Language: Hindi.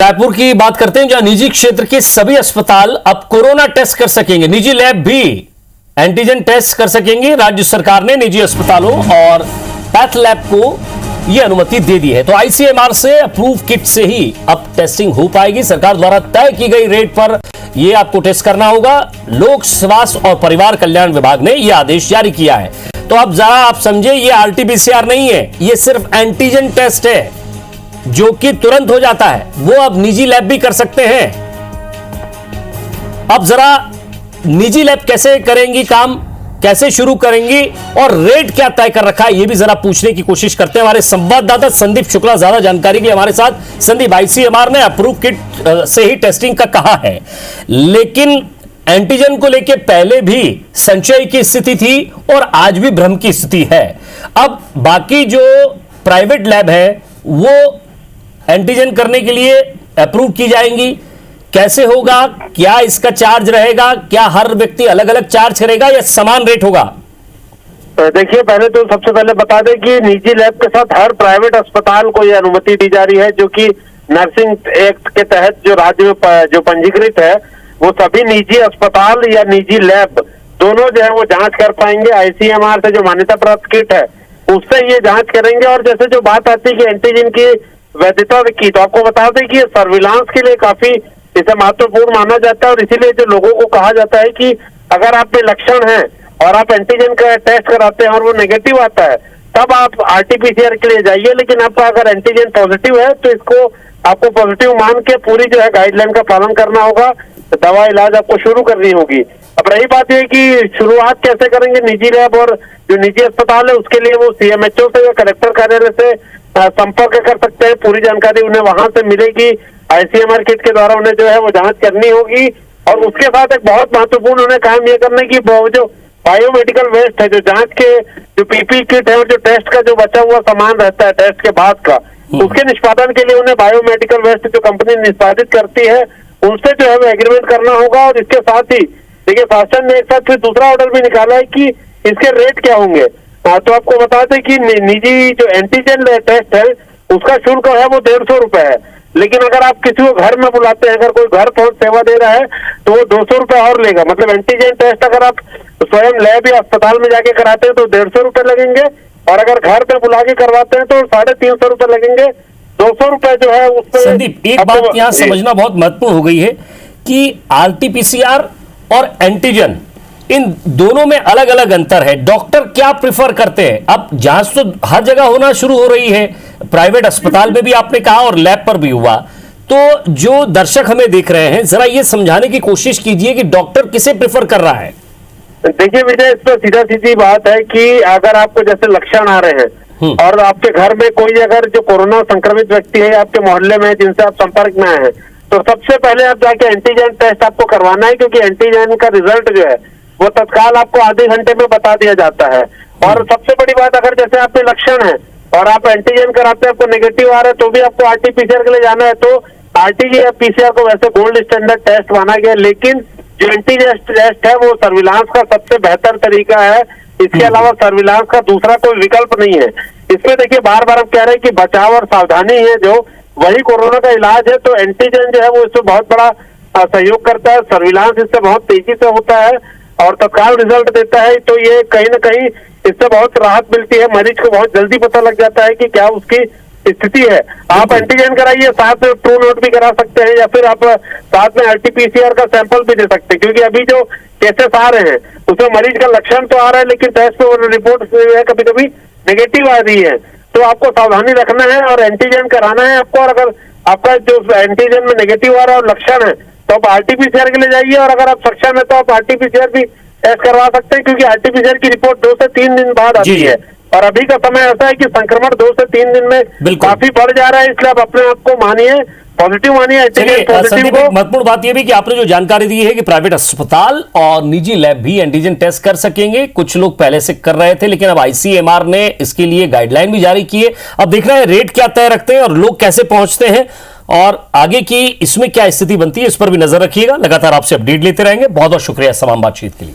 रायपुर की बात करते हैं, जहां निजी क्षेत्र के सभी अस्पताल अब कोरोना टेस्ट कर सकेंगे। निजी लैब भी एंटीजन टेस्ट कर सकेंगे। राज्य सरकार ने निजी अस्पतालों और पैथ लैब को यह अनुमति दे दी है। तो आईसीएमआर से अप्रूव किट से ही अब टेस्टिंग हो पाएगी। सरकार द्वारा तय की गई रेट पर यह आपको टेस्ट करना होगा। लोक स्वास्थ्य और परिवार कल्याण विभाग ने यह आदेश जारी किया है। तो अब जरा आप समझे, यह आरटीपीसीआर नहीं है, यह सिर्फ एंटीजन टेस्ट है जो कि तुरंत हो जाता है। वो अब निजी लैब भी कर सकते हैं। अब जरा निजी लैब कैसे करेंगी काम, कैसे शुरू करेंगी और रेट क्या तय कर रखा है, ये भी जरा पूछने की कोशिश करते हैं। हमारे संवाददाता संदीप शुक्ला ज्यादा जानकारी के लिए हमारे साथ। संदीप, आईसीएमआर ने अप्रूव किट से ही टेस्टिंग का कहा है, लेकिन एंटीजन को लेकर पहले भी संशय की स्थिति थी और आज भी भ्रम की स्थिति है। अब बाकी जो प्राइवेट लैब है वो एंटीजन करने के लिए अप्रूव की जाएंगी। कैसे होगा, क्या इसका चार्ज रहेगा, क्या हर व्यक्ति अलग अलग चार्ज करेगा या समान रेट होगा? देखिए, पहले तो सबसे पहले बता दें कि निजी लैब के साथ हर प्राइवेट अस्पताल को यह अनुमति दी जा रही है, जो कि नर्सिंग एक्ट के तहत जो राज्य में जो पंजीकृत है, वो सभी निजी अस्पताल या निजी लैब दोनों जो है वो जांच कर पाएंगे। आईसीएमआर से जो मान्यता प्राप्त किट है उससे ये जांच करेंगे। और जैसे जो बात आती है कि एंटीजन की वैधता की, तो आपको बता दें कि सर्विलांस के लिए काफी इसे महत्वपूर्ण माना जाता है। और इसीलिए जो लोगों को कहा जाता है कि अगर आप में लक्षण है और आप एंटीजन का टेस्ट कराते हैं और वो नेगेटिव आता है, तब आप आरटीपीसीआर के लिए जाइए। लेकिन आपका अगर एंटीजन पॉजिटिव है तो इसको आपको पॉजिटिव मान के पूरी जो है गाइडलाइन का पालन करना होगा, दवा इलाज आपको शुरू करनी होगी। अब रही बात यह कि शुरुआत कैसे करेंगे निजी लैब और जो निजी अस्पताल है, उसके लिए वो सीएमएचओ से या कलेक्टर कार्यालय से संपर्क कर सकते हैं। पूरी जानकारी उन्हें वहां से मिलेगी। आईसीएमआर किट के द्वारा उन्हें जो है वो जांच करनी होगी। और उसके साथ एक बहुत महत्वपूर्ण उन्हें काम ये करने की, जो बायोमेडिकल वेस्ट है, जो जांच के जो पीपी किट है और जो टेस्ट का जो बचा हुआ सामान रहता है टेस्ट के बाद का, उसके निष्पादन के लिए उन्हें बायोमेडिकल वेस्ट जो कंपनी निष्पादित करती है उनसे जो है वो एग्रीमेंट करना होगा। और इसके साथ ही देखिए, शासन ने एक साथ फिर दूसरा ऑर्डर भी निकाला है कि इसके रेट क्या होंगे। तो आपको बता दें कि निजी जो एंटीजन टेस्ट है उसका शुल्क है वो 150 रुपए है। लेकिन अगर आप किसी को घर में बुलाते हैं, अगर कोई घर पहुंच सेवा दे रहा है, तो वो 200 रुपए और लेगा। मतलब एंटीजन टेस्ट अगर आप स्वयं लैब या अस्पताल में जाके कराते हैं तो 150 रुपए लगेंगे, और अगर घर पे बुला के करवाते हैं तो 350 रुपए लगेंगे। 200 रुपए जो है उससे। संदीप, एक बात यहाँ समझना बहुत महत्वपूर्ण हो गई है कि आरटीपीसीआर और एंटीजन, इन दोनों में अलग अलग अंतर है। डॉक्टर क्या प्रिफर करते हैं? अब जांच तो हर जगह होना शुरू हो रही है, प्राइवेट अस्पताल में भी आपने कहा और लैब पर भी हुआ। तो जो दर्शक हमें देख रहे हैं, जरा ये समझाने की कोशिश कीजिए कि डॉक्टर किसे प्रिफर कर रहा है। देखिए विजय, इस पर सीधा सीधी बात है कि अगर आपको जैसे लक्षण आ रहे हैं और आपके घर में कोई अगर जो कोरोना संक्रमित व्यक्ति है आपके मोहल्ले में जिनसे आप संपर्क में आए हैं, तो सबसे पहले आप जाके एंटीजन टेस्ट आपको करवाना है। क्योंकि एंटीजन का रिजल्ट जो है वो तत्काल आपको आधे घंटे में बता दिया जाता है। और सबसे बड़ी बात, अगर जैसे आप में लक्षण है और आप एंटीजन कराते हैं, आपको नेगेटिव आ रहा है, तो भी आपको आरटीपीसीआर के लिए जाना है। तो आरटीपीसीआर को वैसे गोल्ड स्टैंडर्ड टेस्ट माना गया, लेकिन जो एंटीजन टेस्ट है वो सर्विलांस का सबसे बेहतर तरीका है। इसके अलावा सर्विलांस का दूसरा कोई विकल्प नहीं है। इसमें देखिए, बार बार हम कह रहे हैं कि बचाव और सावधानी है जो वही कोरोना का इलाज है। तो एंटीजन जो है वो इसमें बहुत बड़ा सहयोग करता है। सर्विलांस इससे बहुत तेजी से होता है और तत्काल रिजल्ट देता है। तो ये कहीं ना कहीं इससे बहुत राहत मिलती है। मरीज को बहुत जल्दी पता लग जाता है कि क्या उसकी स्थिति है। आप एंटीजन कराइए, साथ में ट्रू नोट भी करा सकते हैं, या फिर आप साथ में आरटीपीसीआर का सैंपल भी दे सकते हैं। क्योंकि अभी जो केसेस आ रहे हैं उसमें मरीज का लक्षण तो आ रहा है, लेकिन टेस्ट में रिपोर्ट कभी कभी नेगेटिव आ रही है। तो आपको सावधानी रखना है और एंटीजन कराना है आपको। और अगर आपका जो एंटीजन में नेगेटिव आ रहा है और लक्षण है तो आप आरटीपीसीआर के लिए जाइए। और अगर आप सक्षम है तो आप आरटीपीसीआर भी टेस्ट करवा सकते हैं, क्योंकि आरटीपीसीआर की रिपोर्ट 2 से 3 दिन बाद आती है। और अभी का समय ऐसा है कि संक्रमण 2 से 3 दिन में काफी बढ़ जा रहा है, इसलिए आप अपने आप को मानिए, पॉजिटिव मानिए। संदीप, महत्वपूर्ण बात यह भी कि आपने जो जानकारी दी है कि प्राइवेट अस्पताल और निजी लैब भी एंटीजन टेस्ट कर सकेंगे। कुछ लोग पहले से कर रहे थे, लेकिन अब आईसीएमआर ने इसके लिए गाइडलाइन भी जारी की है। अब देख रहे हैं रेट क्या तय रखते हैं और लोग कैसे पहुंचते हैं, और आगे की इसमें क्या स्थिति बनती है, इस पर भी नजर रखिएगा। लगातार आपसे अपडेट लेते रहेंगे। बहुत बहुत शुक्रिया तमाम बातचीत के लिए।